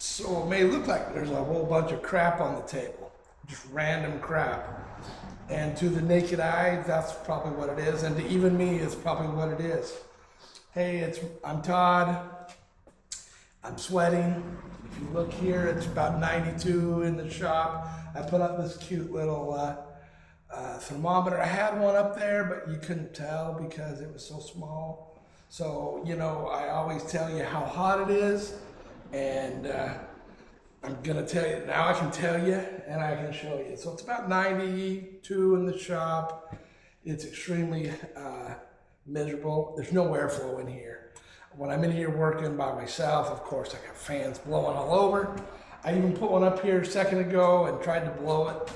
So it may look like there's a whole bunch of crap on the table, just random crap. And to the naked eye, that's probably what it is. And to even me, it's probably what it is. Hey, I'm Todd. I'm sweating. If you look here, it's about 92 in the shop. I put up this cute little thermometer. I had one up there, but you couldn't tell because it was so small. So, you know, I always tell you how hot it is. And I'm gonna tell you, now I can tell you and I can show you. So it's about 92 in the shop. It's extremely miserable. There's no airflow in here. When I'm in here working by myself, of course, I got fans blowing all over. I even put one up here a second ago and tried to blow it.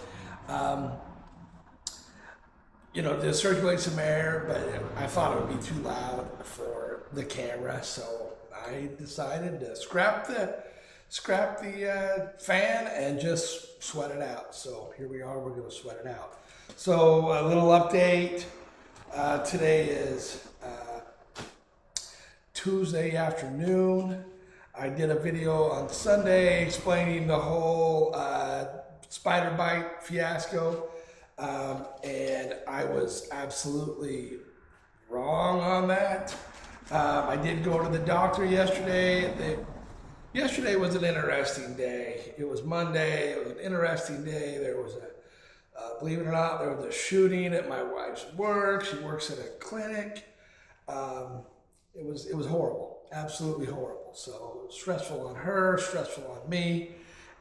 You know, to circulate some air, but I thought it would be too loud for the camera, so I decided to scrap the fan and just sweat it out. So here we are, we're gonna sweat it out. So a little update. Today is Tuesday afternoon. I did a video on Sunday explaining the whole spider bite fiasco. And I was absolutely wrong on that. I did go to the doctor yesterday. Yesterday was an interesting day. It was Monday. It was an interesting day. There was believe it or not, there was a shooting at my wife's work. She works at a clinic. It was horrible, absolutely horrible. So it was stressful on her, stressful on me,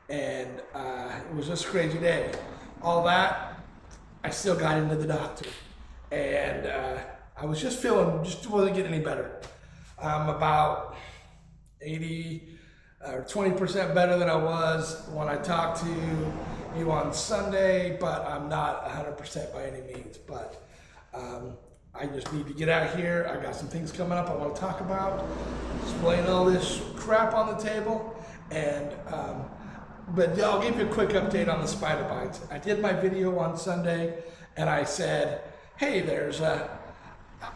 and it was just a crazy day. All that, I still got into the doctor, and I was just wasn't getting any better. I'm about 80 or 20% better than I was when I talked to you on Sunday, but I'm not 100% by any means. But I just need to get out here. I got some things coming up I want to talk about, explain all this crap on the table, and but I'll give you a quick update on the spider bites. I did my video on Sunday, and I said, hey, there's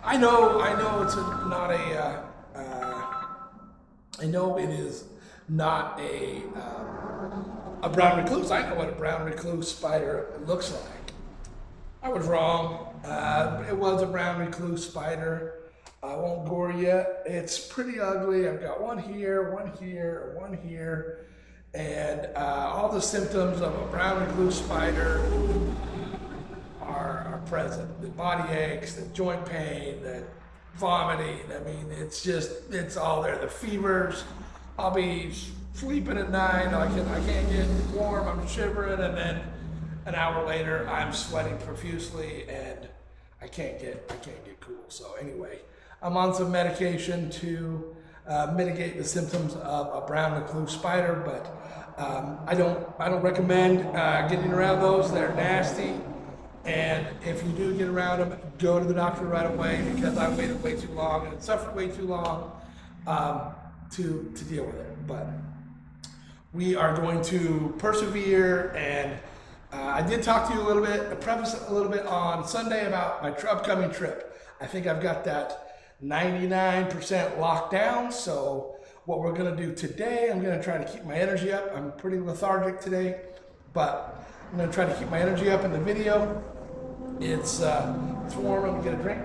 I know it's not a, I know it is not a brown recluse. I know what a brown recluse spider looks like. I was wrong. It was a brown recluse spider. I won't gore you. It's pretty ugly. I've got one here, one here, one here. And all the symptoms of a brown recluse spider are present. The body aches, the joint pain, the vomiting. I mean, it's all there. The fevers. I'll be sleeping at night. I can't get warm. I'm shivering, and then an hour later, I'm sweating profusely, and I can't get cool. So anyway, I'm on some medication to mitigate the symptoms of a brown recluse spider, but I don't recommend getting around those. They're nasty, and if you do get around them, go to the doctor right away, because I waited way too long and suffered way too long to deal with it. But we are going to persevere, and I did talk to you a little bit, preface a little bit on Sunday about my upcoming trip. I think I've got that 99% locked down. So what we're gonna do today, I'm gonna try to keep my energy up. I'm pretty lethargic today, but I'm gonna try to keep my energy up in the video. It's warm. I'm gonna get a drink.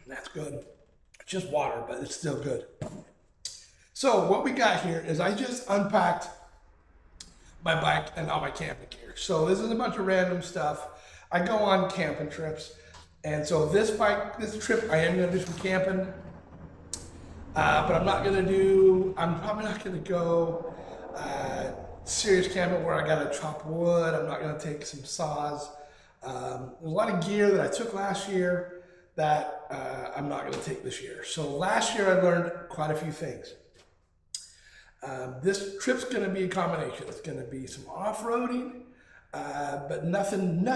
That's good. It's just water, but it's still good. So what we got here is I just unpacked my bike and all my camping gear. So this is a bunch of random stuff. I go on camping trips. And so this trip, I am gonna do some camping. But I'm probably not gonna go serious camping where I gotta chop wood. I'm not gonna take some saws. There's a lot of gear that I took last year that I'm not going to take this year. So last year I learned quite a few things. This trip's going to be a combination. It's going to be some off-roading, but nothing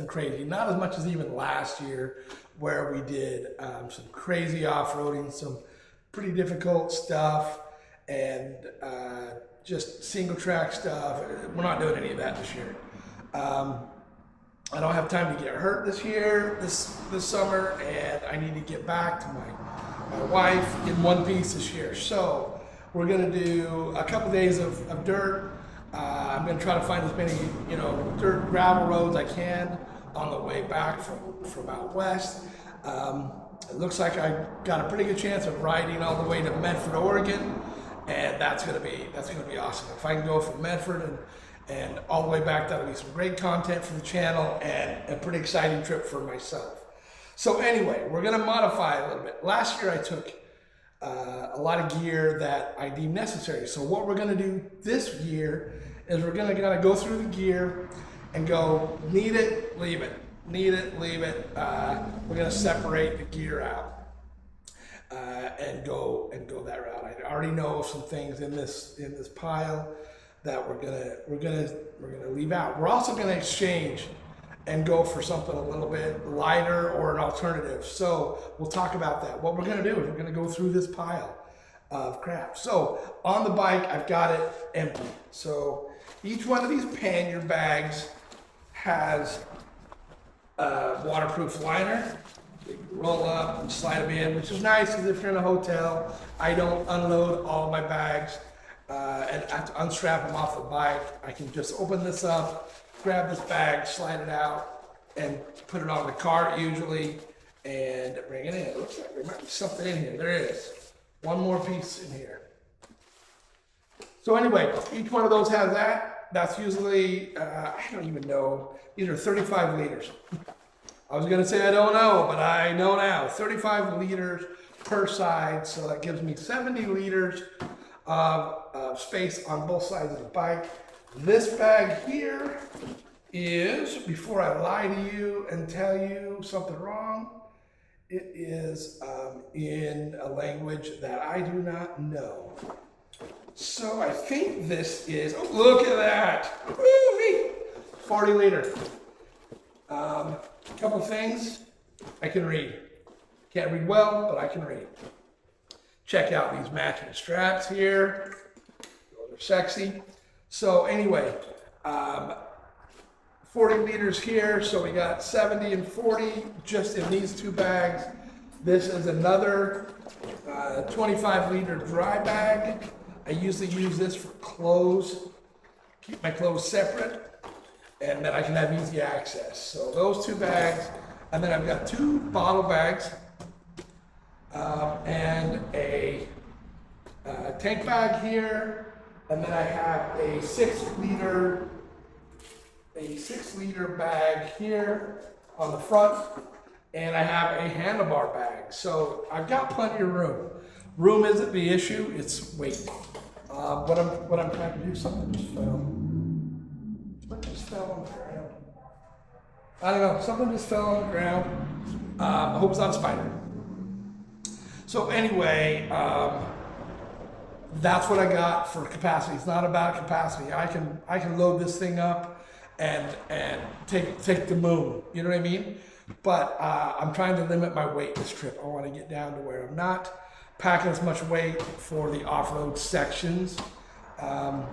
crazy. Not as much as even last year, where we did some crazy off-roading, some pretty difficult stuff, and just single track stuff. We're not doing any of that this year. I don't have time to get hurt this year, this summer, and I need to get back to my wife in one piece this year. So we're gonna do a couple days of dirt. I'm gonna try to find as many, dirt gravel roads I can on the way back from out west. It looks like I got a pretty good chance of riding all the way to Medford, Oregon, and that's gonna be awesome. If I can go from Medford and all the way back, that'll be some great content for the channel and a pretty exciting trip for myself. So anyway, we're gonna modify a little bit. Last year I took a lot of gear that I deemed necessary. So what we're gonna do this year is we're gonna go through the gear and go need it, leave it, need it, leave it. We're gonna separate the gear out and go that route. I already know of some things in this pile that we're gonna leave out. We're also gonna exchange and go for something a little bit lighter or an alternative. So we'll talk about that. What we're gonna do is we're gonna go through this pile of crap. So on the bike, I've got it empty. So each one of these pannier bags has a waterproof liner. You can roll up and slide them in, which is nice because if you're in a hotel, I don't unload all my bags and I have to unstrap them off the bike. I can just open this up, grab this bag, slide it out, and put it on the cart usually, and bring it in. It looks like there might be something in here. There is. One more piece in here. So anyway, each one of those has that. That's usually, I don't even know, these are 35 liters. I was gonna say I don't know, but I know now. 35 liters per side, so that gives me 70 liters of space on both sides of the bike. This bag here is, before I lie to you and tell you something wrong, it is in a language that I do not know. So I think this is, oh, look at that, woo-wee, 40 liter. A couple things I can read. Can't read well, but I can read. Check out these matching straps here. Those are sexy. So anyway, 40 liters here. So we got 70 and 40 just in these two bags. This is another 25 liter dry bag. I usually use this for clothes, keep my clothes separate, and then I can have easy access. So those two bags, and then I've got two bottle bags and a tank bag here, and then I have a 6 liter bag here on the front, and I have a handlebar bag. So I've got plenty of room. Room isn't the issue, it's weight. What I'm trying to do, something just fell. What just fell on the ground? I don't know, something just fell on the ground. I hope it's not a spider. So anyway, that's what I got for capacity. It's not about capacity. I can load this thing up and take the moon. You know what I mean? But I'm trying to limit my weight this trip. I want to get down to where I'm not packing as much weight for the off-road sections.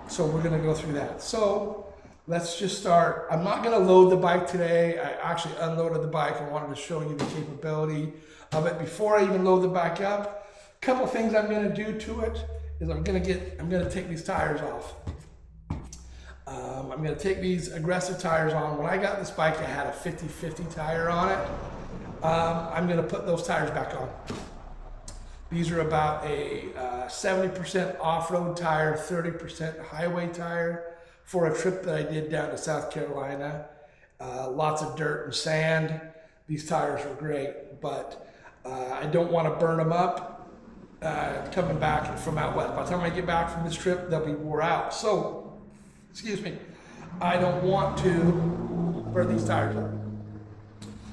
So we're gonna go through that. So let's just start. I'm not gonna load the bike today. I actually unloaded the bike. I wanted to show you the capability of it before I even load the bike up. A couple things I'm gonna do to it is I'm gonna take these tires off. I'm gonna take these aggressive tires on. When I got this bike, I had a 50/50 tire on it. I'm gonna put those tires back on. These are about a 70% off-road tire, 30% highway tire for a trip that I did down to South Carolina. Lots of dirt and sand. These tires were great, but I don't want to burn them up coming back from out west. By the time I get back from this trip, they'll be wore out. So, excuse me, I don't want to burn these tires up.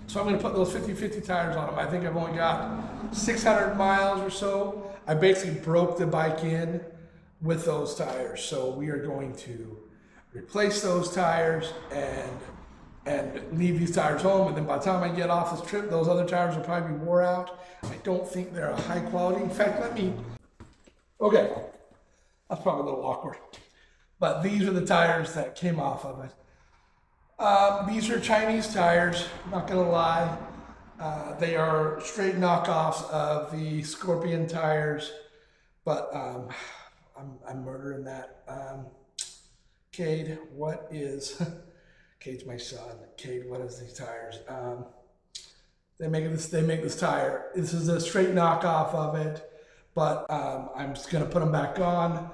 So I'm going to put those 50/50 tires on them. I think I've only got 600 miles or so. I basically broke the bike in with those tires. So we are going to replace those tires and leave these tires home. And then by the time I get off this trip, those other tires will probably be wore out. I don't think they're a high quality. In fact, okay, that's probably a little awkward. But these are the tires that came off of it. These are Chinese tires, not gonna lie. They are straight knockoffs of the Scorpion tires, but I'm murdering that. Cade, what is, Cade's my son. Cade, what is these tires? They make this tire. This is a straight knockoff of it, but I'm just gonna put them back on.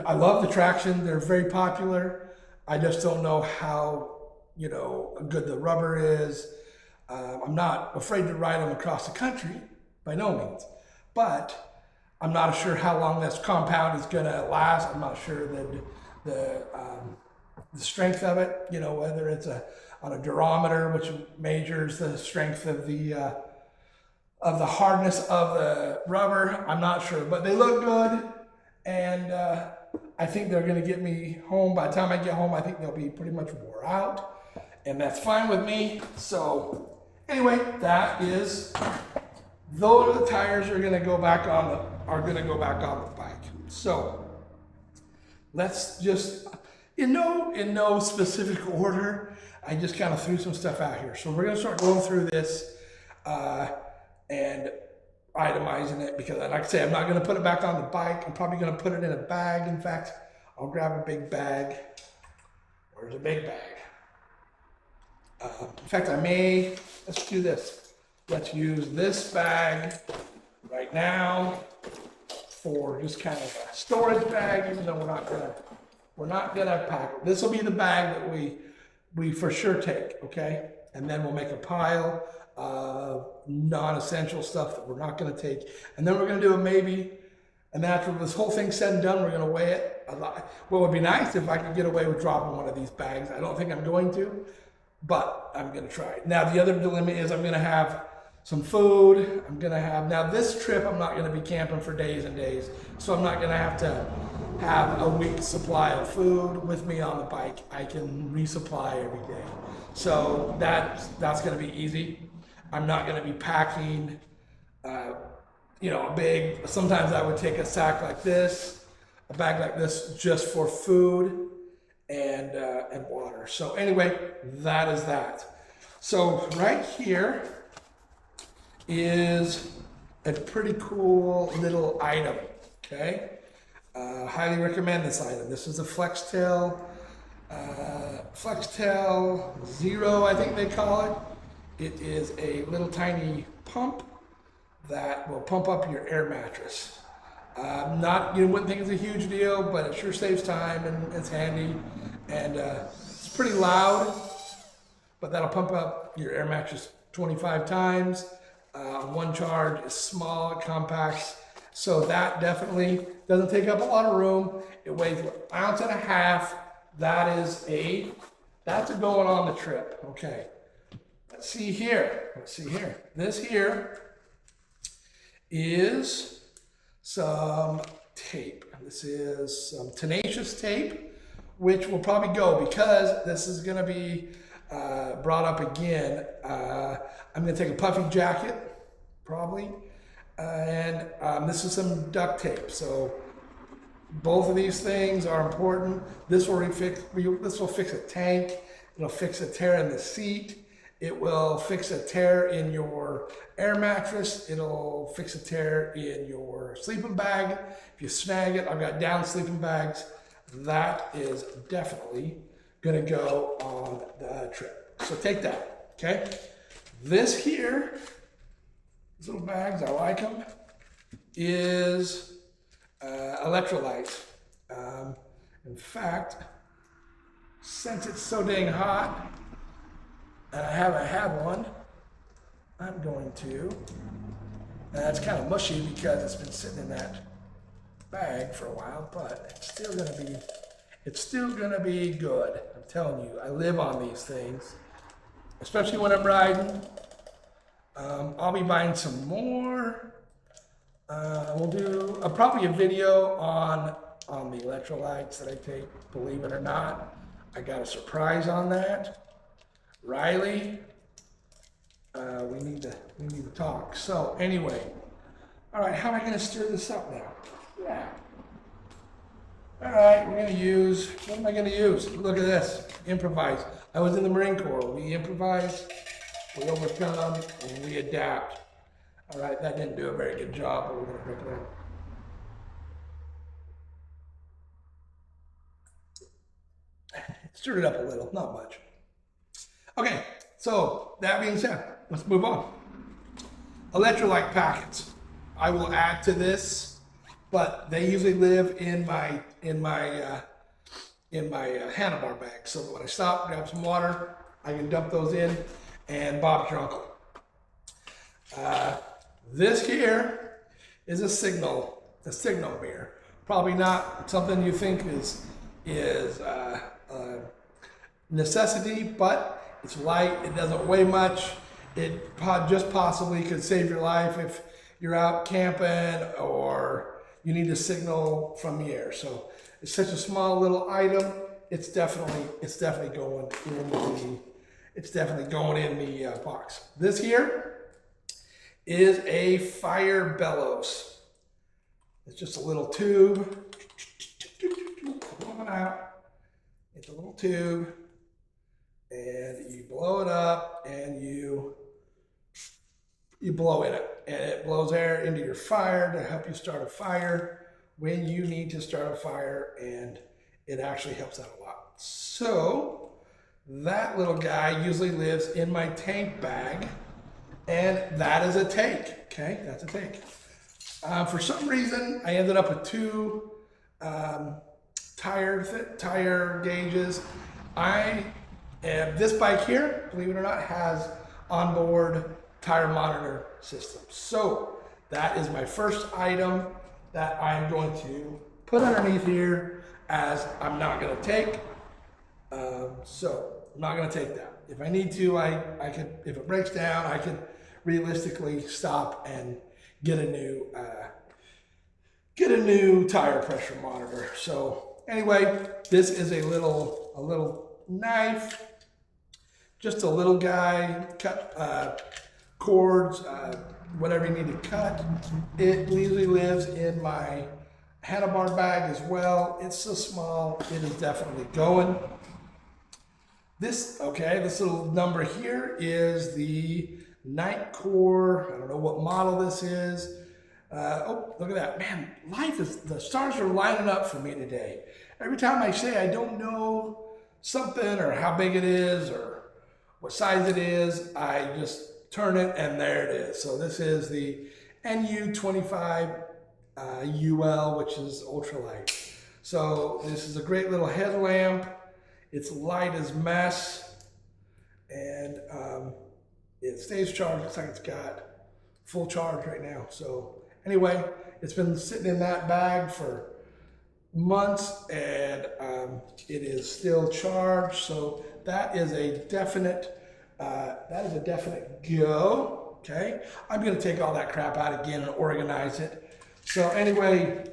I love the traction. They're very popular. I just don't know how, good the rubber is. I'm not afraid to ride them across the country, by no means, but I'm not sure how long this compound is gonna last. I'm not sure that the strength of it, whether it's on a durometer, which measures the strength of the hardness of the rubber. I'm not sure, but they look good, and I think they're going to get me home. By the time I get home, I think they'll be pretty much wore out, and that's fine with me. So anyway, those are the tires are going to go back on the bike. So let's just, in no specific order, I just kind of threw some stuff out here. So we're going to start going through this and itemizing it, because like I say, I'm not going to put it back on the bike. I'm probably going to put it in a bag. In fact, I'll grab a big bag. Where's a big bag? In fact, let's do this. Let's use this bag right now for just kind of a storage bag, even though we're not gonna pack it. This will be the bag that we for sure take, okay? And then we'll make a pile of non-essential stuff that we're not gonna take. And then we're gonna do and after this whole thing's said and done, we're gonna weigh it. What would be nice if I could get away with dropping one of these bags. I don't think I'm going to, but I'm gonna try. Now the other dilemma is I'm gonna have some food. Now this trip, I'm not gonna be camping for days and days, so I'm not gonna have to have a week's supply of food with me on the bike. I can resupply every day. So that's gonna be easy. I'm not gonna be packing, sometimes I would take a sack like this, a bag like this, just for food and water. So anyway, that is that. So right here is a pretty cool little item, okay? Highly recommend this item. This is a Flextail Zero, I think they call it. It is a little tiny pump that will pump up your air mattress. You wouldn't think it's a huge deal, but it sure saves time and it's handy. And it's pretty loud, but that'll pump up your air mattress 25 times. One charge is small, it compacts. So that definitely doesn't take up a lot of room. It weighs an ounce and a half. That's a going on the trip. Okay. Let's see here. This here is some tape. This is some tenacious tape, which will probably go, because this is going to be brought up again. I'm going to take a puffy jacket, probably, and this is some duct tape. So both of these things are important. This will fix a tank. It'll fix a tear in the seat. It will fix a tear in your air mattress. It'll fix a tear in your sleeping bag. If you snag it, I've got down sleeping bags. That is definitely gonna go on the trip. So take that, okay? This here, these little bags, I like them, is electrolyte. In fact, since it's so dang hot, and I haven't had one, I'm going to, and it's kind of mushy because it's been sitting in that bag for a while, but it's still gonna be good. I'm telling you, I live on these things, especially when I'm riding. I'll be buying some more. We'll do probably a video on the electrolytes that I take, believe it or not. I got a surprise on that. Riley, we need to talk. So anyway, all right, how am I going to stir this up now? Yeah. All right, what am I going to use? Look at this, improvise. I was in the Marine Corps. We improvise, we overcome, and we adapt. All right, that didn't do a very good job, but we're going to break it out. Stirred it up a little, not much. Okay, so that being said, let's move on. Electrolyte packets. I will add to this, but they usually live in my handlebar bag. So when I stop, grab some water, I can dump those in, and Bob's your uncle. This here is a signal mirror. Probably not something you think is necessity, but it's light. It doesn't weigh much. It just possibly could save your life if you're out camping or you need a signal from the air. So it's such a small little item. It's definitely going in the box. This here is a fire bellows. It's just a little tube. Blow it out. It's a little tube, and you blow it up, and you blow in it, and it blows air into your fire to help you start a fire when you need to start a fire, and it actually helps out a lot. So that little guy usually lives in my tank bag, and that is a tank. Okay, that's a tank. For some reason, I ended up with two tire gauges. This bike here, believe it or not, has onboard tire monitor system. So that is my first item that I'm going to put underneath here, as I'm not going to take. So I'm not going to take that. If I need to, I could. If it breaks down, I could realistically stop and get a new tire pressure monitor. So anyway, this is a little knife, just a little guy, cut cords, whatever you need to cut. It usually lives in my handlebar bag as well. It's so small, it is definitely going. This little number here is the Night Core. I don't know what model this is. Oh, look at that. Man, the stars are lining up for me today. Every time I say I don't know something or how big it is or what size it is, I just turn it and there it is. So this is the NU25 UL, which is ultralight. So this is a great little headlamp. It's light as mess, and it stays charged. Looks like it's got full charge right now. So anyway, it's been sitting in that bag for months, and it is still charged. So that is a definite go. Okay, I'm gonna take all that crap out again and organize it. So anyway,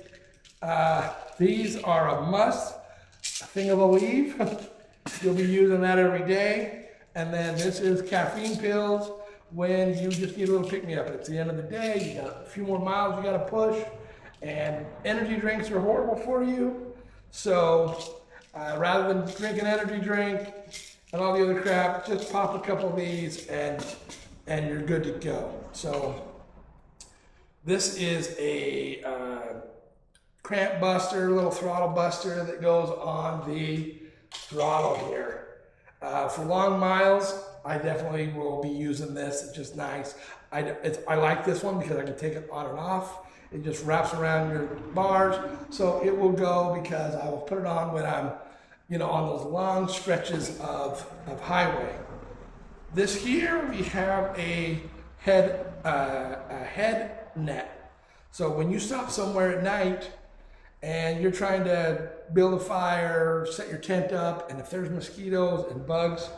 these are a must. A thing of Aleve. You'll be using that every day. And then this is caffeine pills when you just need a little pick-me-up. At the end of the day, you got a few more miles you got to push, and energy drinks are horrible for you. So rather than drink an energy drink and all the other crap, just pop a couple of these and you're good to go. So this is a cramp buster, little throttle buster that goes on the throttle here. For long miles, I definitely will be using this. It's just nice. I like this one because I can take it on and off. It just wraps around your bars, so it will go because I will put it on when I'm, on those long stretches of highway. This here, we have a head net. So when you stop somewhere at night and you're trying to build a fire, set your tent up, and if there's mosquitoes and bugs,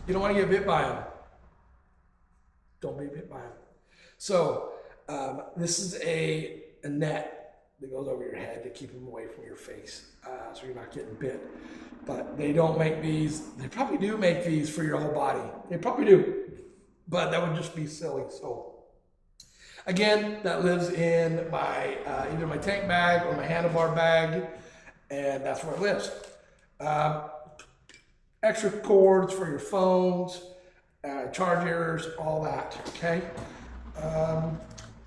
you don't want to get bit by them. Don't be bit by them. So this is a net that goes over your head to keep them away from your face, so you're not getting bit. But they don't make these. They probably do make these for your whole body. They probably do, but that would just be silly. So again, that lives in my either my tank bag or my handlebar bag, and that's where it lives. extra cords for your phones, chargers, all that, okay?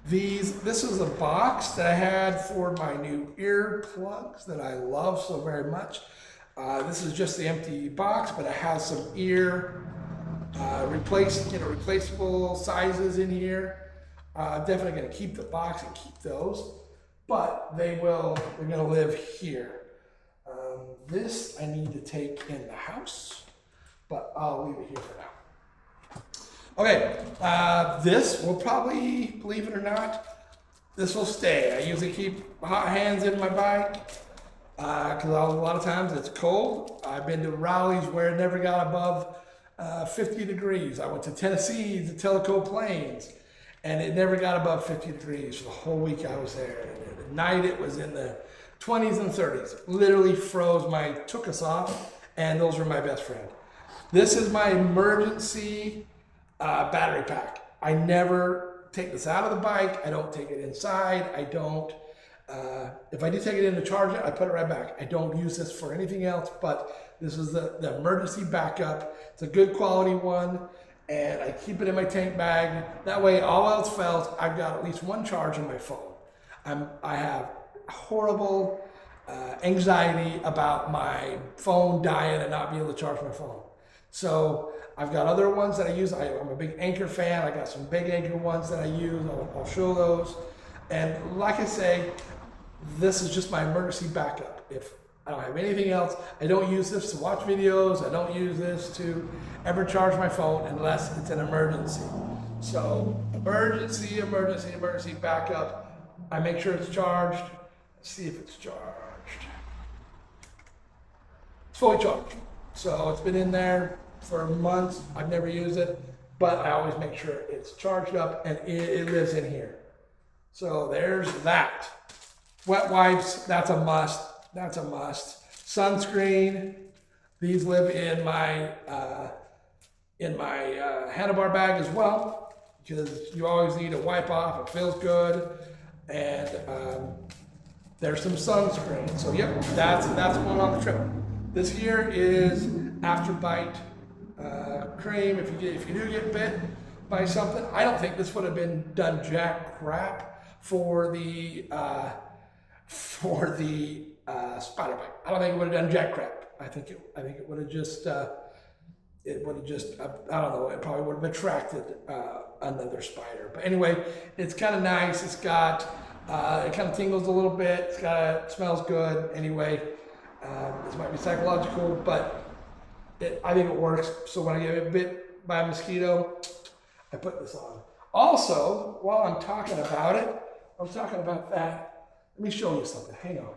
This is a box that I had for my new ear plugs that I love so very much. This is just the empty box, but it has some ear replaceable sizes in here. Definitely going to keep the box and keep those, but they're going to live here. This I need to take in the house, but I'll leave it here for now. Okay, this will probably, believe it or not, this will stay. I usually keep hot hands in my bike because a lot of times it's cold. I've been to rallies where it never got above 50 degrees. I went to Tennessee, the Tellico Plains, and it never got above 50 degrees for the whole week I was there. And at night it was in the 20s and 30s. Literally took us off, and those were my best friend. This is my emergency battery pack. I never take this out of the bike. I don't take it inside. I don't, if I do take it in to charge it, I put it right back. I don't use this for anything else, but this is the emergency backup. It's a good quality one, and I keep it in my tank bag. That way, all else fails, I've got at least one charge on my phone. I have horrible anxiety about my phone dying and not being able to charge my phone. So I've got other ones that I use. I'm a big Anchor fan. I got some big Anchor ones that I use. I'll show those. And like I say, this is just my emergency backup. If I don't have anything else, I don't use this to watch videos. I don't use this to ever charge my phone unless it's an emergency. So emergency backup. I make sure it's charged. Let's see if it's charged. It's fully charged. So it's been in there for months. I've never used it, but I always make sure it's charged up and it lives in here. So there's that. Wet wipes, that's a must. That's a must. Sunscreen, these live in my handlebar bag as well, because you always need to wipe off. It feels good. And there's some sunscreen. So yep, that's going on the trip. This here is Afterbite cream. If you do get bit by something, I don't think this would have been done jack crap for the spider bite. I don't think it would have done jack crap. I think it would have just I don't know. It probably would have attracted another spider. But anyway, it's kind of nice. It's got it kind of tingles a little bit. It smells good. Anyway, this might be psychological, but I think it works. So when I get bit by a mosquito, I put this on. Also, while I'm talking about that, let me show you something. Hang on.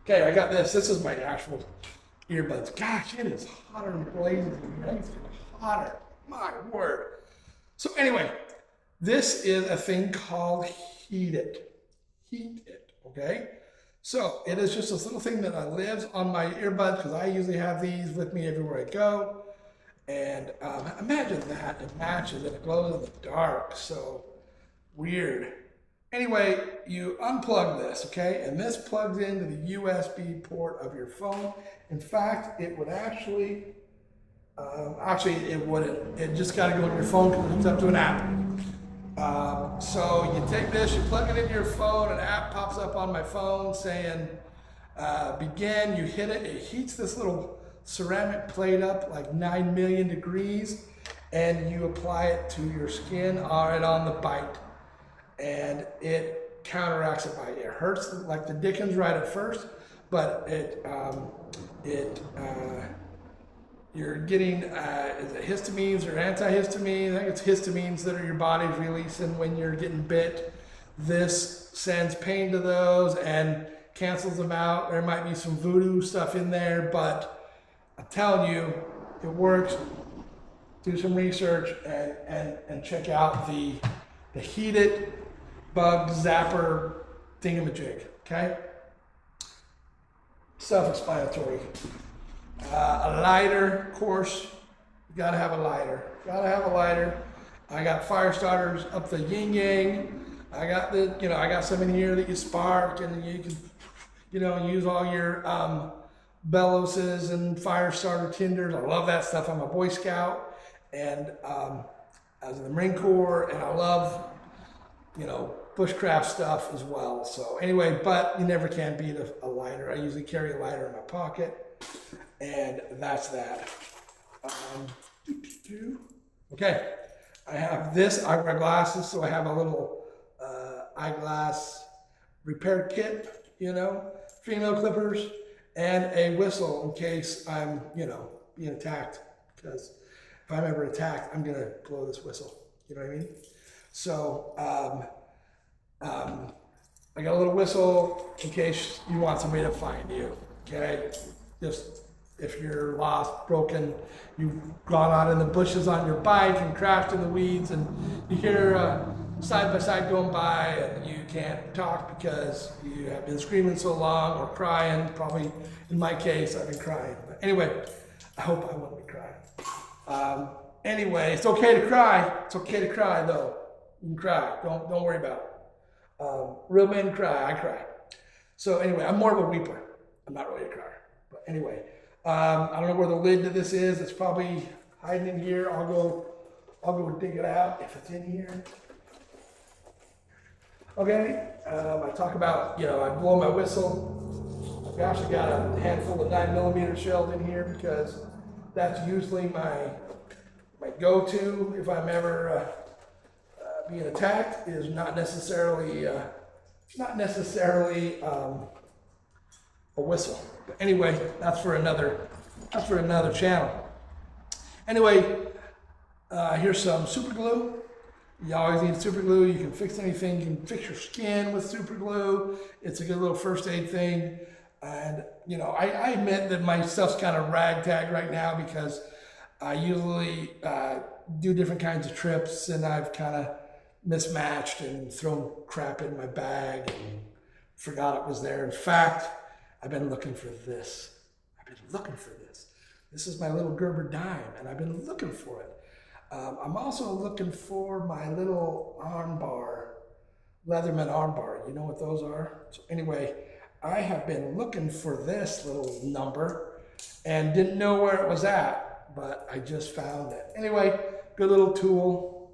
Okay, I got this. This is my actual earbuds. Gosh, it is hotter than blazing in here. It's hotter. My word. So anyway, this is a thing called Heat It. Heat It, okay? So it is just this little thing that lives on my earbuds because I usually have these with me everywhere I go. And imagine that. It matches and it glows in the dark. So weird. Anyway, you unplug this, okay? And this plugs into the USB port of your phone. In fact, it would actually it wouldn't. It just got to go to your phone because it hooks up to an app. So you take this, you plug it into your phone, an app pops up on my phone saying, begin, you hit it, it heats this little ceramic plate up like 9 million degrees, and you apply it to your skin right on the bite. And it counteracts it by it hurts like the dickens right at first, but you're getting is it histamines or antihistamines? I think it's histamines that are your body's releasing when you're getting bit. This sends pain to those and cancels them out. There might be some voodoo stuff in there, but I'm telling you, it works. Do some research and check out the Heat It bug zapper thingamajig, okay? Self-explanatory. A lighter, of course, you gotta have a lighter. I got fire starters up the yin yang. I got I got some in here that you spark, and you can, use all your bellowses and fire starter tinders. I love that stuff. I'm a Boy Scout, and I was in the Marine Corps, and I love, bushcraft stuff as well. So anyway, but you never can beat a lighter. I usually carry a lighter in my pocket, and that's that. Okay, I have this. I wear glasses, so I have a little eyeglass repair kit, fingernail clippers, and a whistle in case I'm, being attacked. Because if I'm ever attacked, I'm gonna blow this whistle. You know what I mean? So I got a little whistle in case you want somebody to find you. Okay, just if you're lost, broken, you've gone out in the bushes on your bike and crashed in the weeds, and you hear side by side going by, and you can't talk because you have been screaming so long or crying. Probably in my case, I've been crying. But anyway, I hope I won't be crying. Anyway, it's okay to cry. It's okay to cry, though. You can cry. Don't worry about it. Real men cry. I cry. So anyway, I'm more of a weeper. I'm not really a crier. But anyway, I don't know where the lid to this is. It's probably hiding in here. I'll go dig it out if it's in here. Okay. I talk about, I blow my whistle. I've actually got a handful of 9mm shells in here because that's usually my go-to if I'm ever being attacked. Is not necessarily a whistle. But anyway, that's for another channel. Anyway, here's some super glue. You always need super glue. You can fix anything. You can fix your skin with super glue. It's a good little first aid thing. And I admit that my stuff's kind of ragtag right now because I usually do different kinds of trips, and I've kind of mismatched and thrown crap in my bag and forgot it was there. In fact, I've been looking for this. This is my little Gerber dime, and I've been looking for it. I'm also looking for my little armbar, Leatherman armbar. You know what those are? So anyway, I have been looking for this little number and didn't know where it was at, but I just found it. Anyway, good little tool.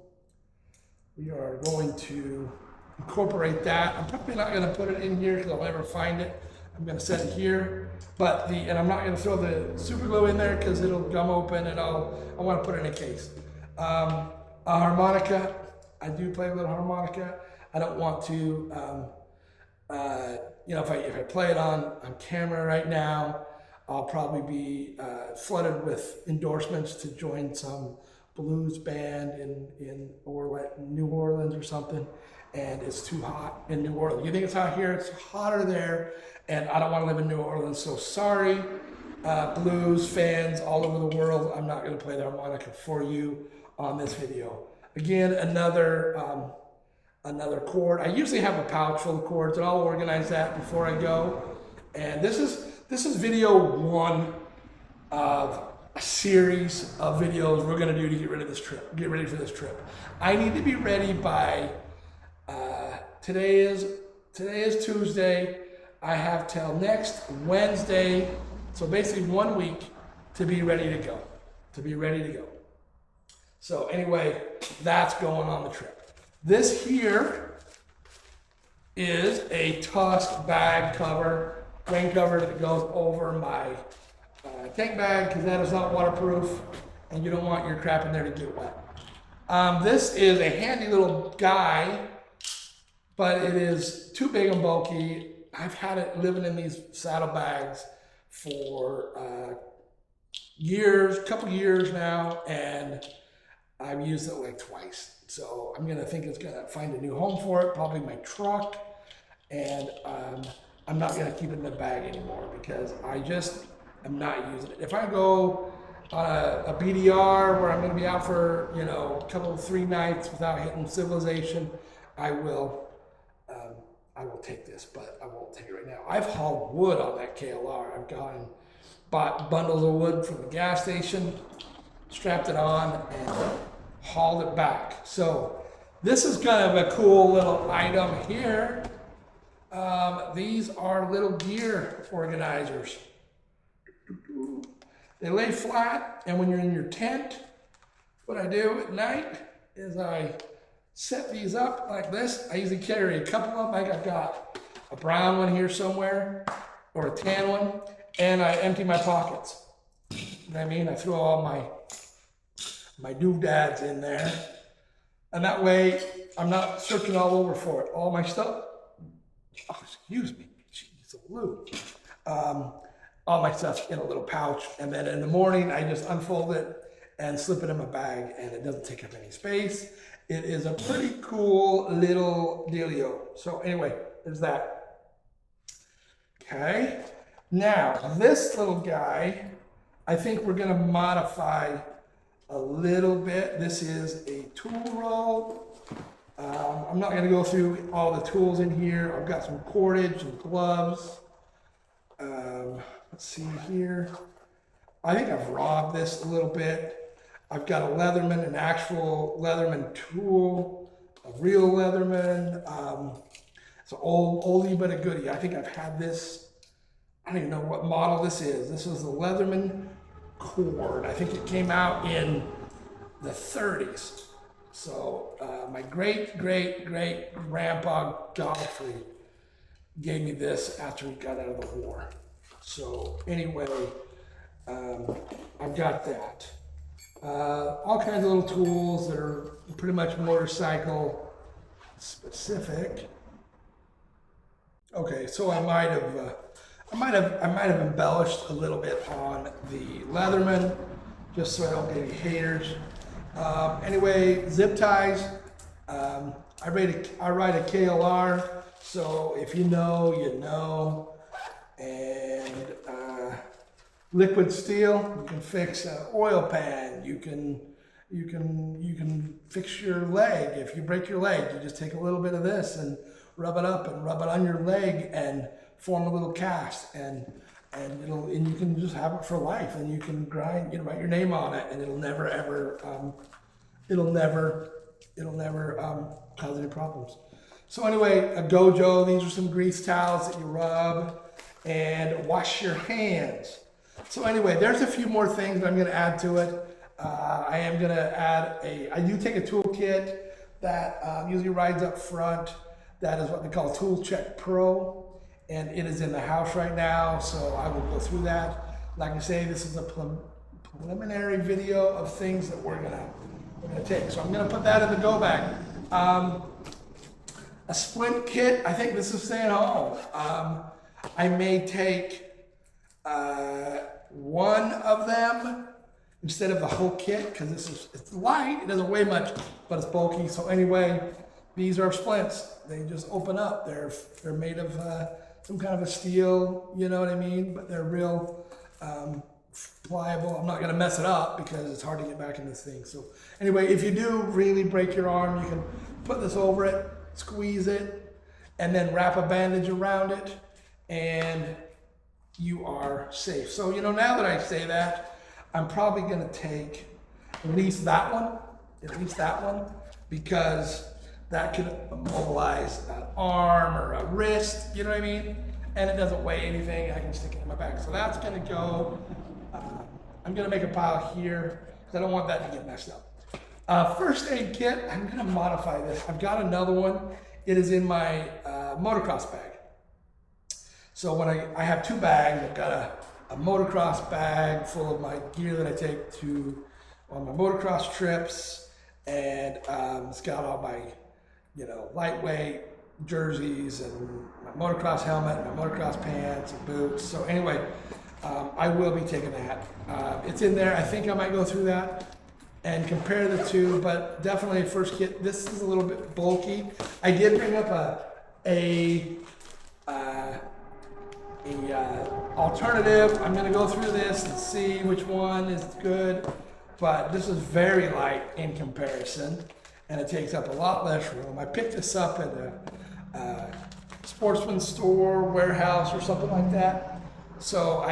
We are going to incorporate that. I'm probably not going to put it in here because I'll never find it. I'm going to set it here, and I'm not going to throw the super glue in there because it'll gum open, and I want to put it in a case. A harmonica. I do play a little harmonica. I don't want to, if I play it on camera right now, I'll probably be flooded with endorsements to join some blues band in New Orleans or something, and it's too hot in New Orleans. You think it's hot here? It's hotter there, and I don't want to live in New Orleans, so sorry, blues fans all over the world. I'm not going to play the harmonica for you on this video. Again, another cord. I usually have a pouch full of cords, and I'll organize that before I go. And this is video one of a series of videos we're going to do to get ready for this trip. I need to be ready by today is Tuesday. I have till next Wednesday, so basically 1 week to be ready to go. So anyway, that's going on the trip. This here is a Tusk bag cover, rain cover that goes over my tank bag because that is not waterproof, and you don't want your crap in there to get wet. This is a handy little guy, but it is too big and bulky. I've had it living in these saddlebags for couple years now, and I've used it like twice. So I'm gonna think it's gonna find a new home for it, probably my truck, and I'm not gonna keep it in the bag anymore because I just am not using it. If I go on a BDR where I'm gonna be out for a couple 3 nights without hitting civilization, I will take this, but I won't take it right now. I've hauled wood on that KLR. I've gone and bought bundles of wood from the gas station, strapped it on, and hauled it back. So This is kind of a cool little item here. These are little gear organizers. They lay flat, and when you're in your tent, what I do at night is I set these up like this. I usually carry a couple of them. I've got a brown one here somewhere, or a tan one, and I empty my pockets. You know what I mean? I throw all my doodads in there, and that way I'm not searching all over for it. All my stuff, oh, excuse me, jeez, Lou. All my stuff in a little pouch, and then in the morning I just unfold it and slip it in my bag, and it doesn't take up any space. It is a pretty cool little dealio. So anyway, there's that. Okay, now this little guy, I think we're gonna modify a little bit. This is a tool roll. I'm not gonna go through all the tools in here. I've got some cordage and gloves. Let's see here. I think I've robbed this a little bit. I've got a Leatherman, an actual Leatherman tool, a real Leatherman. It's an oldie but a goodie. I think I've had this. I don't even know what model this is. This is the Leatherman cord. I think it came out in the 30s. So my great grandpa Godfrey gave me this after he got out of the war. So anyway, I've got that. All kinds of little tools that are pretty much motorcycle specific. Okay, so I might have embellished a little bit on the Leatherman, just so I don't get any haters. Anyway, zip ties. I ride a KLR, so if you know, you know. And liquid steel, you can fix an oil pan. You can fix your leg. If you break your leg, you just take a little bit of this and rub it up and rub it on your leg and form a little cast, and you can just have it for life, and you can grind, you know, write your name on it, and it'll never cause any problems. So anyway, a Gojo. These are some grease towels that you rub and wash your hands. So anyway, there's a few more things that I'm going to add to it. I am going to add I do take a toolkit that usually rides up front. That is what they call Tool Check Pro, and it is in the house right now, so I will go through that. Like I say, this is a preliminary video of things that we're gonna take. So I'm gonna put that in the go bag. A splint kit, I think this is staying home. I may take one of them instead of the whole kit, because it's light, it doesn't weigh much, but it's bulky. So anyway, these are splints. They just open up. They're made of some kind of a steel, you know what I mean? But they're real pliable. I'm not gonna mess it up because it's hard to get back in this thing. So anyway, if you do really break your arm, you can put this over it, squeeze it, and then wrap a bandage around it, and you are safe. So, you know, now that I say that, I'm probably gonna take at least that one, because that could immobilize an arm or a wrist, you know what I mean? And it doesn't weigh anything, I can stick it in my bag. So that's gonna go, I'm gonna make a pile here, because I don't want that to get messed up. First aid kit, I'm gonna modify this. I've got another one. It is in my motocross bag. So when I have two bags, I've got a motocross bag full of my gear that I take on my motocross trips, and it's got all my, you know, lightweight jerseys and my motocross helmet, my motocross pants and boots. So anyway, I will be taking that. It's in there. I think I might go through that and compare the two, but definitely first kit. This is a little bit bulky. I did bring up a alternative. I'm gonna go through this and see which one is good, but this is very light in comparison, and it takes up a lot less room. I picked this up at a sportsman's store, warehouse, or something like that. So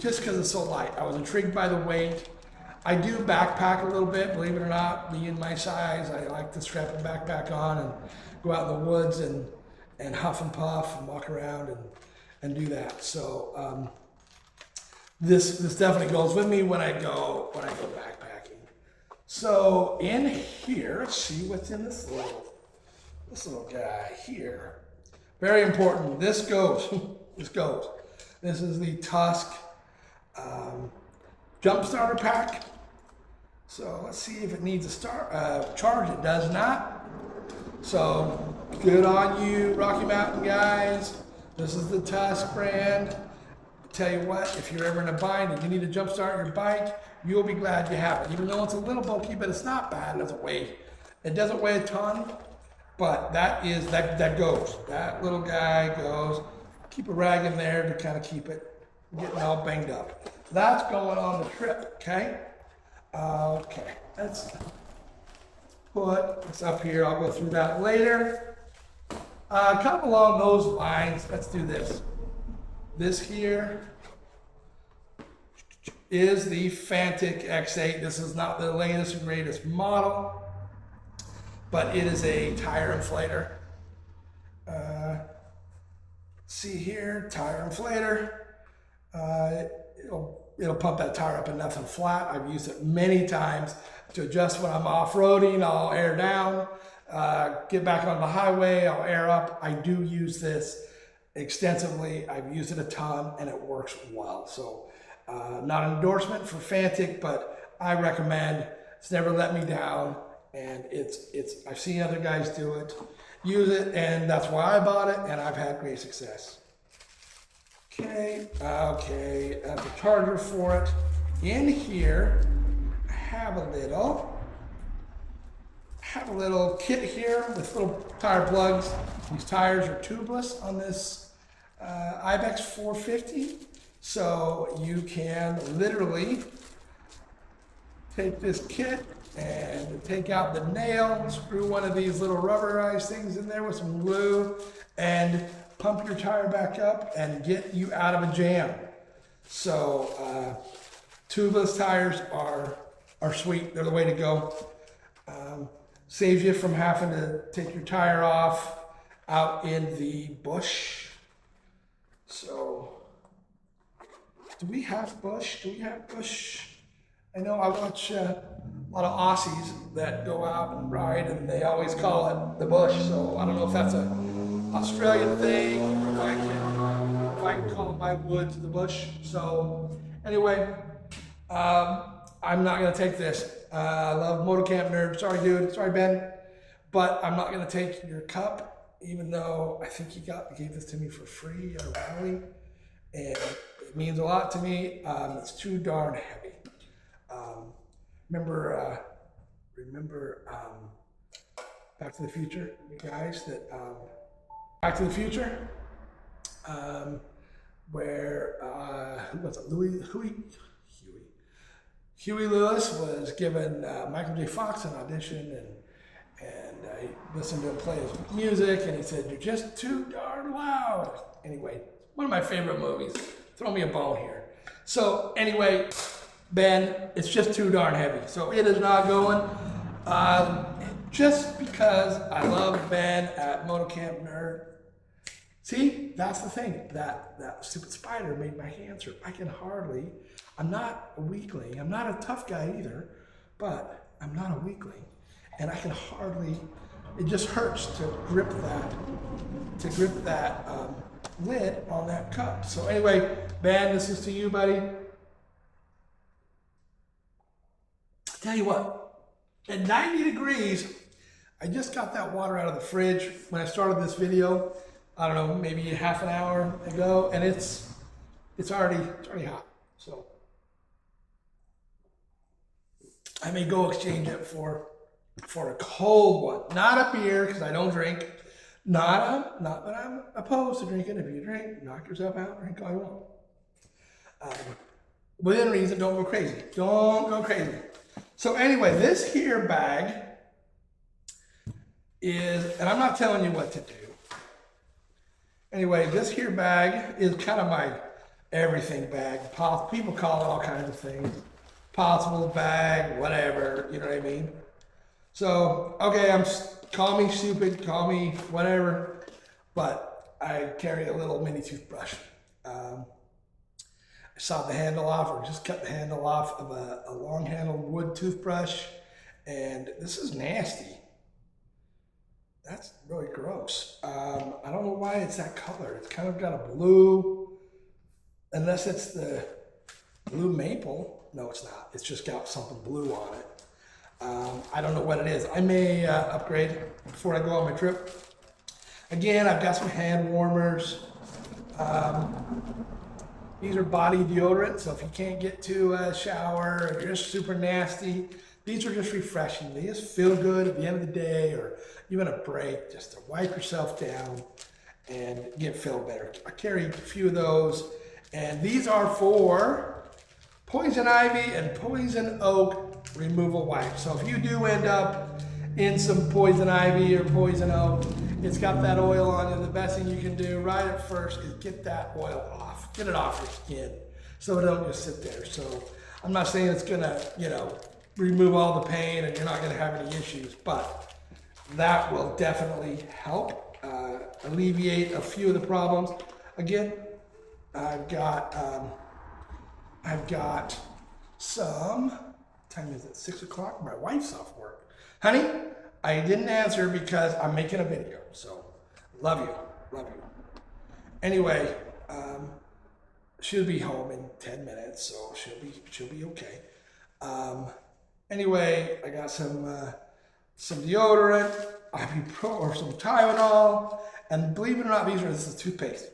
just because it's so light, I was intrigued by the weight. I do backpack a little bit, believe it or not, being my size. I like to strap a backpack on and go out in the woods and huff and puff and walk around and do that. So this definitely goes with me when I go backpacking. So in here, let's see what's in this little guy here. Very important. This goes. This is the Tusk jump starter pack. So let's see if it needs a charge. It does not. So good on you, Rocky Mountain guys. This is the Tusk brand. Tell you what, if you're ever in a bind and you need to jump start your bike, you'll be glad you have it. Even though it's a little bulky, but it's not bad. It doesn't weigh a ton, but that goes. That little guy goes. Keep a rag in there to kind of keep it getting all banged up. That's going on the trip, okay? Okay, let's put this up here. I'll go through that later. Kind of along those lines, let's do this. This here is the Fantic X8. This is not the latest and greatest model, but it is a tire inflator. See here, tire inflator. It'll pump that tire up in nothing flat. I've used it many times to adjust when I'm off-roading. I'll air down, get back on the highway, I'll air up. I do use this extensively. I've used it a ton and it works well. So not an endorsement for Fantic, but I recommend. It's never let me down, and I've seen other guys do it, use it, and that's why I bought it, and I've had great success. Okay, that's a charger for it. In here, I have a little kit here with little tire plugs. These tires are tubeless on this Ibex 450, so you can literally take this kit and take out the nail, screw one of these little rubberized things in there with some glue, and pump your tire back up and get you out of a jam. So tubeless tires are sweet. They're the way to go. Saves you from having to take your tire off out in the bush. So do we have bush? I know I watch a lot of Aussies that go out and ride, and they always call it the bush. So I don't know if that's an Australian thing, or if I can call my woods the bush. So anyway, I'm not gonna take this. I love MotoCamp Nerd. Sorry, dude. Sorry, Ben. But I'm not gonna take your cup, even though I think you gave this to me for free at a rally, and it means a lot to me. It's too darn heavy. Remember Back to the Future, you guys, that Back to the Future, where who was it? Huey Lewis was given Michael J. Fox an audition, and I listened to him play his music, and he said, "You're just too darn loud." Anyway, one of my favorite movies. Throw me a bone here. So anyway, Ben, it's just too darn heavy. So it is not going. Just because I love Ben at MotoCamp Nerd. See, that's the thing. That stupid spider made my hands hurt. I'm not a weakling. I'm not a tough guy either, but I'm not a weakling. And I can hardly, it just hurts to grip that lid on that cup. So anyway, Ben, this is to you, buddy. I'll tell you what, at 90 degrees, I just got that water out of the fridge when I started this video. I don't know, maybe half an hour ago, and it's already hot. So I may go exchange it for a cold one, not a beer, because I don't drink. Not that I'm opposed to drinking. If you drink, knock yourself out, drink all you want. Within reason, don't go crazy. Don't go crazy. So anyway, this here bag is, and I'm not telling you what to do. Anyway, this here bag is kind of my everything bag. People call it all kinds of things. possible bag, whatever, you know what I mean? So, okay, call me stupid, call me whatever, but I carry a little mini toothbrush. I sawed the handle off, or just cut the handle off of a long-handled wood toothbrush, and this is nasty. That's really gross. I don't know why it's that color. It's kind of got a blue, unless it's the blue maple. No, it's not. It's just got something blue on it. I don't know what it is. I may upgrade before I go on my trip. Again, I've got some hand warmers. These are body deodorant, so if you can't get to a shower, if you're just super nasty, these are just refreshing. They just feel good at the end of the day, or even a break, just to wipe yourself down and feel better. I carry a few of those, and these are for poison ivy and poison oak removal wipes. So if you do end up in some poison ivy or poison oak, it's got that oil on it. The best thing you can do right at first is get that oil off. Get it off your skin so it don't just sit there. So I'm not saying it's gonna, remove all the pain and you're not gonna have any issues, but that will definitely help alleviate a few of the problems. Again, I've got some, what time is it, 6 o'clock? My wife's off work. Honey, I didn't answer because I'm making a video, so love you. Anyway, she'll be home in 10 minutes, so she'll be okay. Anyway, I got some deodorant, ibuprofen, or some Tylenol, and believe it or not, this is toothpaste.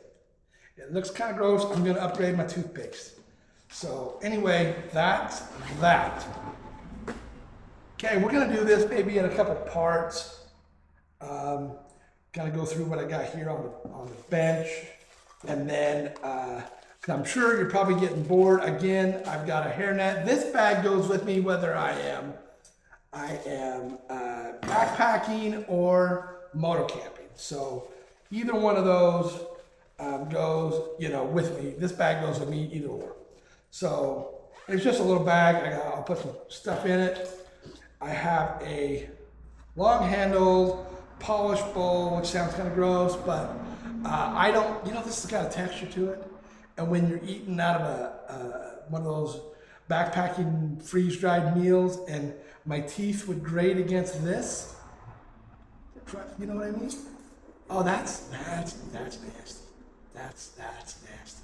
It looks kind of gross. I'm going to upgrade my toothpaste. So anyway, that's that. Okay, we're going to do this maybe in a couple parts. Kind of go through what I got here on the bench, and then because I'm sure you're probably getting bored. Again, I've got a hairnet. This bag goes with me whether I am backpacking or moto camping. So either one of those goes, with me. This bag goes with me either or. So it's just a little bag. I'll put some stuff in it. I have a long-handled polished bowl, which sounds kind of gross, but I don't. This has got a texture to it. And when you're eating out of one of those backpacking freeze-dried meals, and my teeth would grate against this, you know what I mean? Oh, that's nasty. That's nasty.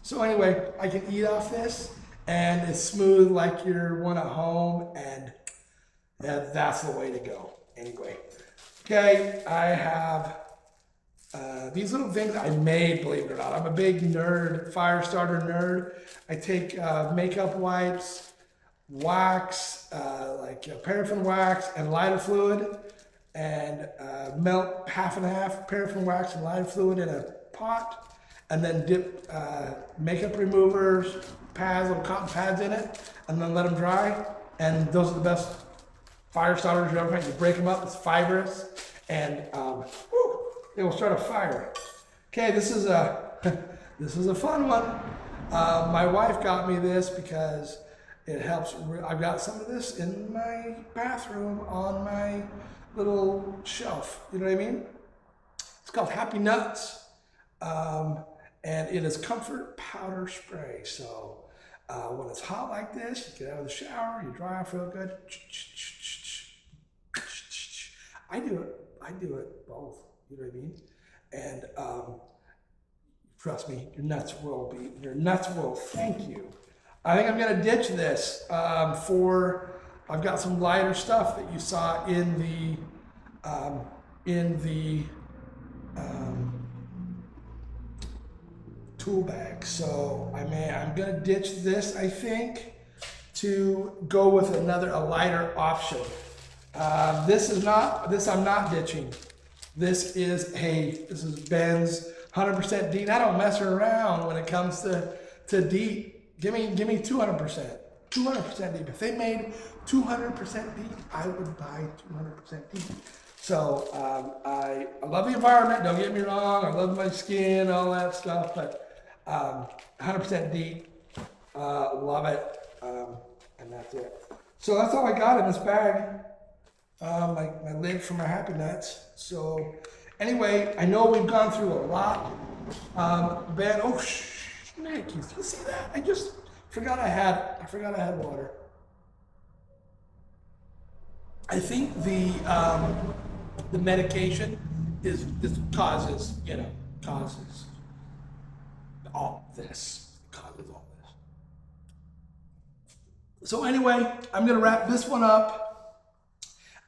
So anyway, I can eat off this, and it's smooth like your one at home, and that's the way to go. Anyway, okay, I have these little things I made, believe it or not. I'm a big nerd, fire starter nerd. I take makeup wipes, wax, paraffin wax and lighter fluid, and melt half and half paraffin wax and lighter fluid in a pot, and then dip makeup removers, pads, little cotton pads in it, and then let them dry. And those are the best fire starters you ever find. You break them up, it's fibrous, and it will start a fire. Okay, this is a fun one. My wife got me this because it helps. I've got some of this in my bathroom on my little shelf. You know what I mean? It's called Happy Nuts, and it is comfort powder spray. So when it's hot like this, you get out of the shower, you dry off real good. I do it both. You know what I mean? And trust me, your nuts will thank you. I think I'm gonna ditch this I've got some lighter stuff that you saw in the tool bag. So I'm gonna ditch this, I think, to go with a lighter option. This I'm not ditching. This is Ben's 100% DEET. I don't mess around when it comes to DEET. Give me 200%. 200% DEET. If they made 200% DEET, I would buy 200% DEET. So I love the environment. Don't get me wrong. I love my skin, all that stuff. But 100% DEET, love it. And and that's it. So that's all I got in this bag. My lid for my Happy Nuts. So anyway, I know we've gone through a lot. Ben, oh, thank you. You see that? I just forgot I had water. I think the medication causes all this. Causes all this. So anyway, I'm gonna wrap this one up.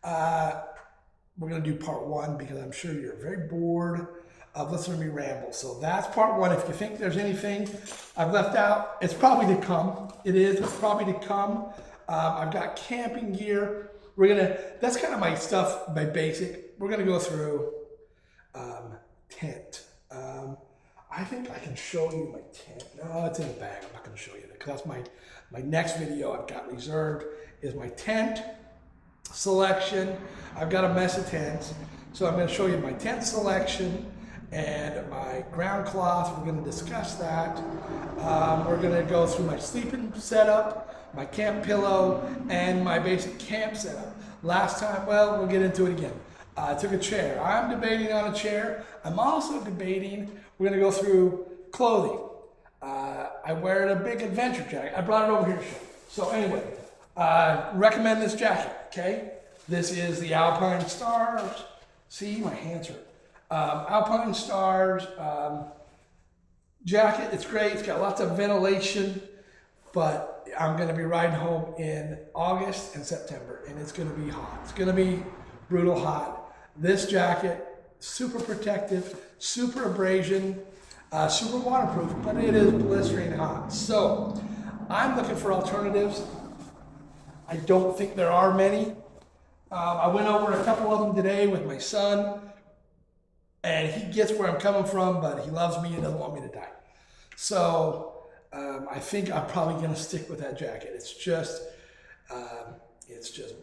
We're gonna do part one because I'm sure you're very bored of listening to me ramble. So that's part one. If you think there's anything I've left out, it's probably to come. It's probably to come. I've got camping gear. That's kind of my stuff, my basic. We're gonna go through tent. I think I can show you my tent. No, it's in the bag. I'm not gonna show you that because that's my next video I've got reserved is my tent selection. I've got a mess of tents. So I'm gonna show you my tent selection and my ground cloth. We're gonna discuss that. We're gonna go through my sleeping setup, my camp pillow, and my basic camp setup. Last time, well, we'll get into it again. I took a chair. I'm debating on a chair. I'm also debating, we're gonna go through clothing. I wear a big adventure jacket. I brought it over here to show you. So anyway, recommend this jacket, okay? This is the Alpine Stars. See, my hands hurt. Alpine Stars jacket. It's great. It's got lots of ventilation, but I'm going to be riding home in August and September, and it's going to be hot. It's going to be brutal hot. This jacket, super protective, super abrasion, super waterproof, but it is blistering hot. So I'm looking for alternatives. I don't think there are many. I went over a couple of them today with my son, and he gets where I'm coming from, but he loves me and doesn't want me to die. So I think I'm probably going to stick with that jacket. It's just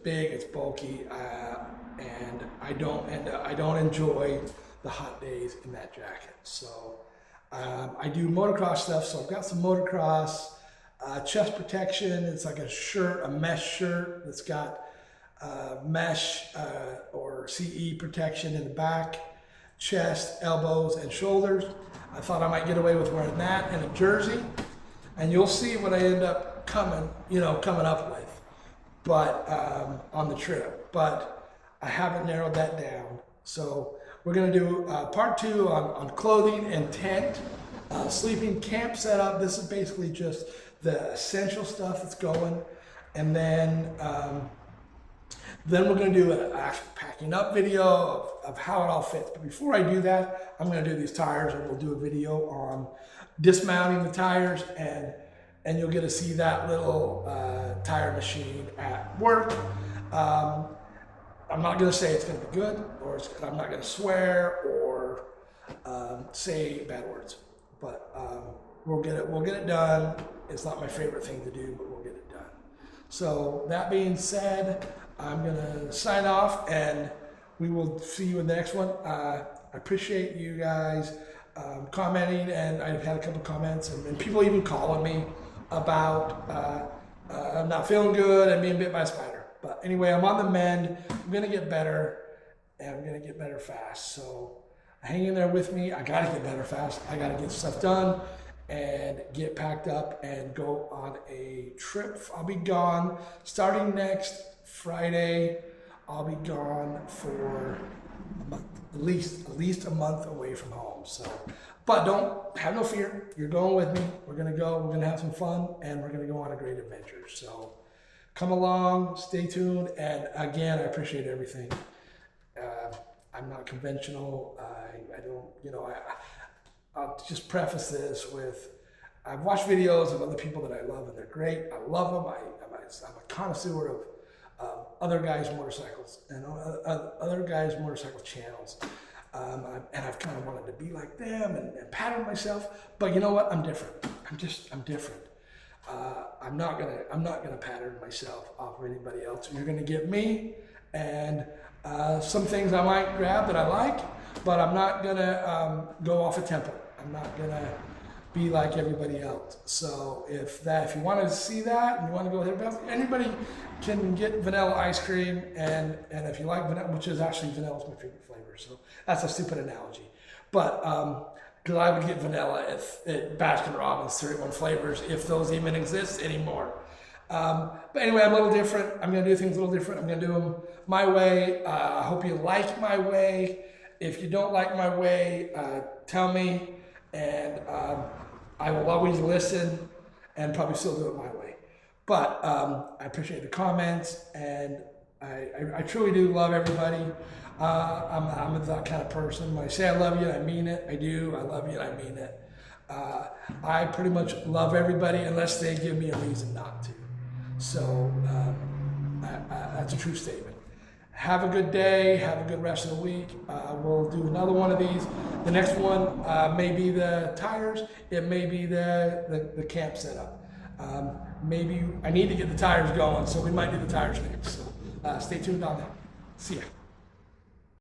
big, it's bulky, and I don't enjoy the hot days in that jacket. So I do motocross stuff, so I've got some motocross chest protection. It's like a shirt, a mesh shirt that's got mesh or CE protection in the back, chest, elbows, and shoulders. I thought I might get away with wearing that and a jersey, and you'll see what I end up coming up with, but on the trip. But I haven't narrowed that down. So we're gonna do part two on clothing and tent, sleeping camp setup. This is basically just the essential stuff that's going, and then we're going to do an actual packing up video of how it all fits. But before I do that, I'm going to do these tires, and we'll do a video on dismounting the tires, and you'll get to see that little tire machine at work. I'm not going to say it's going to be good, or I'm not going to swear or say bad words, but we'll get it done. It's not my favorite thing to do, but we'll get it done. So that being said, I'm gonna sign off, and we will see you in the next one. I appreciate you guys commenting, and I've had a couple comments, and people even calling me about I'm not feeling good and being bit by a spider. But anyway, I'm on the mend. I'm gonna get better, and I'm gonna get better fast. So hang in there with me. I gotta get better fast. I gotta get stuff done and get packed up and go on a trip. I'll be gone starting next Friday. I'll be gone for a month, at least a month away from home. So, but don't have no fear. You're going with me. We're gonna go. We're gonna have some fun, and we're gonna go on a great adventure. So, come along. Stay tuned. And again, I appreciate everything. I'm not conventional. I don't. I'll just preface this with, I've watched videos of other people that I love, and they're great. I love them. I'm a connoisseur of other guys' motorcycles and other guys' motorcycle channels. And I've kind of wanted to be like them and pattern myself. But you know what? I'm different. I'm different. I'm not gonna pattern myself off of anybody else. You're gonna get me, and some things I might grab that I like, but I'm not gonna go off a template. I'm not gonna be like everybody else. So if you want to see that and you want to go ahead, anybody can get vanilla ice cream, and if you like vanilla, which is actually vanilla is my favorite flavor. So that's a stupid analogy, but because I would get vanilla at Baskin Robbins 31 flavors if those even exist anymore. But anyway, I'm a little different. I'm going to do things a little different. I'm going to do them my way. I hope you like my way. If you don't like my way, tell me, and I will always listen and probably still do it my way. But I appreciate the comments, and I truly do love everybody. I'm that kind of person. When I say I love you, I mean it. I do. I love you, and I mean it. I pretty much love everybody unless they give me a reason not to. So that's a true statement. Have a good day. Have a good rest of the week. We'll do another one of these. The next one may be the tires. It may be the camp setup. Maybe I need to get the tires going, so we might do the tires next. So stay tuned on that. See ya.